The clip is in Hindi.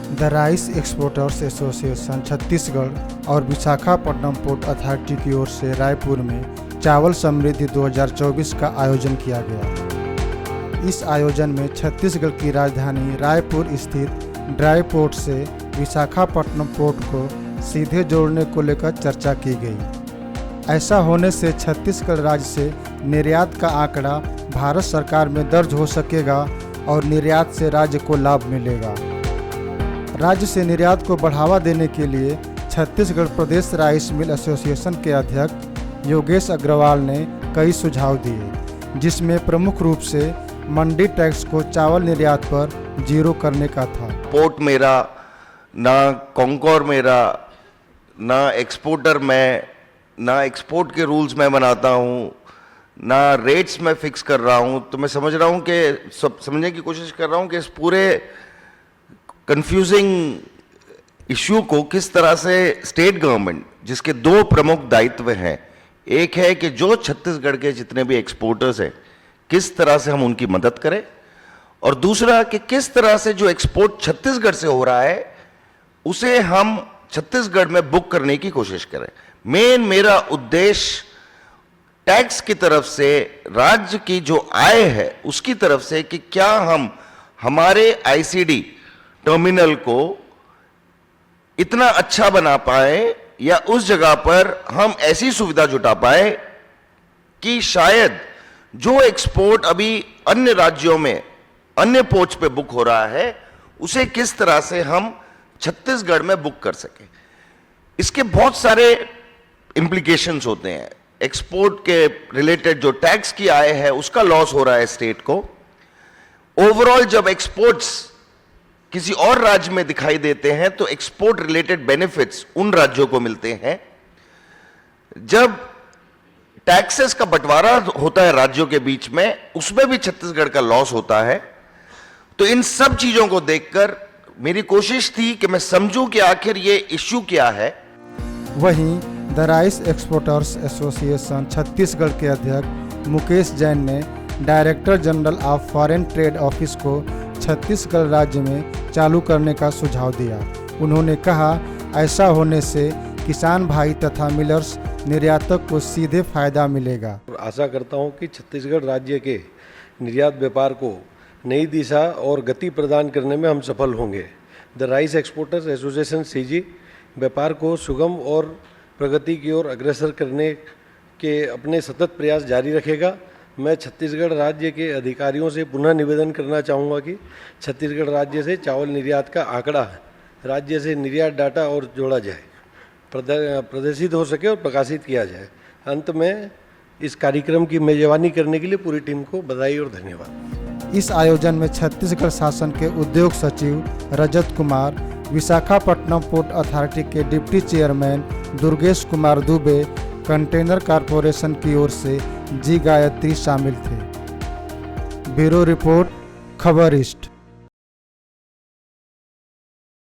The rice exporters association Chhattisgarh और विशाखापट्टनम पोर्ट अथॉरिटी की ओर से रायपुर में चावल समृद्धि 2024 का आयोजन किया गया। इस आयोजन में छत्तीसगढ़ की राजधानी रायपुर स्थित ड्राई पोर्ट से विशाखापट्टनम पोर्ट को सीधे जोड़ने को लेकर चर्चा की गई। ऐसा होने से छत्तीसगढ़ राज्य से निर्यात का आंकड़ा भारत सरकार में दर्ज हो सकेगा और निर्यात से राज्य को लाभ मिलेगा। राज्य से निर्यात को बढ़ावा देने के लिए छत्तीसगढ़ प्रदेश राइस मिल एसोसिएशन के अध्यक्ष योगेश अग्रवाल ने कई सुझाव दिए, जिसमें प्रमुख रूप से मंडी टैक्स को चावल निर्यात पर जीरो करने का था। पोर्ट मेरा ना, कॉन्कोर मेरा ना, एक्सपोर्टर मैं ना, एक्सपोर्ट के रूल्स मैं बनाता हूँ ना, रेट्स मैं फिक्स कर रहा हूँ। तो मैं समझ रहा हूँ कि सब समझने की कोशिश कर रहा हूँ कि इस पूरे कंफ्यूजिंग इश्यू को किस तरह से स्टेट गवर्नमेंट, जिसके दो प्रमुख दायित्व हैं, एक है कि जो छत्तीसगढ़ के जितने भी एक्सपोर्टर्स हैं किस तरह से हम उनकी मदद करें, और दूसरा कि किस तरह से जो एक्सपोर्ट छत्तीसगढ़ से हो रहा है उसे हम छत्तीसगढ़ में बुक करने की कोशिश करें। मेरा उद्देश्य टैक्स की तरफ से राज्य की जो आय है उसकी तरफ से कि क्या हम हमारे आईसीडी टर्मिनल को इतना अच्छा बना पाए या उस जगह पर हम ऐसी सुविधा जुटा पाए कि शायद जो एक्सपोर्ट अभी अन्य राज्यों में अन्य पोर्ट्स पे बुक हो रहा है उसे किस तरह से हम छत्तीसगढ़ में बुक कर सके। इसके बहुत सारे इंप्लीकेशंस होते हैं। एक्सपोर्ट के रिलेटेड जो टैक्स की आय है उसका लॉस हो रहा है स्टेट को। ओवरऑल जब एक्सपोर्ट्स किसी और राज्य में दिखाई देते हैं तो एक्सपोर्ट रिलेटेड बेनिफिट्स उन राज्यों को मिलते हैं। जब टैक्सेस का बंटवारा होता है राज्यों के बीच में, उसमें भी छत्तीसगढ़ का लॉस होता है। तो इन सब चीजों को देखकर मेरी कोशिश थी कि मैं समझूं कि आखिर ये इश्यू क्या है। वहीं the rice exporters association Chhattisgarh के अध्यक्ष मुकेश जैन ने director general of foreign trade office को छत्तीसगढ़ राज्य में चालू करने का सुझाव दिया। उन्होंने कहा, ऐसा होने से किसान भाई तथा मिलर्स निर्यातक को सीधे फायदा मिलेगा। आशा करता हूं कि छत्तीसगढ़ राज्य के निर्यात व्यापार को नई दिशा और गति प्रदान करने में हम सफल होंगे। The rice exporters association CG व्यापार को सुगम और प्रगति की ओर अग्रसर करने के अपने सतत प्रयास जारी रखेगा। मैं छत्तीसगढ़ राज्य के अधिकारियों से पुनः निवेदन करना चाहूँगा कि छत्तीसगढ़ राज्य से चावल निर्यात का आंकड़ा राज्य से निर्यात डाटा और जोड़ा जाए, प्रदर्शित हो सके और प्रकाशित किया जाए। अंत में इस कार्यक्रम की मेजबानी करने के लिए पूरी टीम को बधाई और धन्यवाद। इस आयोजन में छत्तीसगढ़ शासन के उद्योग सचिव रजत कुमार, विशाखापट्टनम पोर्ट अथॉरिटी के deputy chairman Durgesh Kumar Dubey, container corporation की ओर से जी गायत्री शामिल थे। ब्यूरो रिपोर्ट, खबर ईस्ट।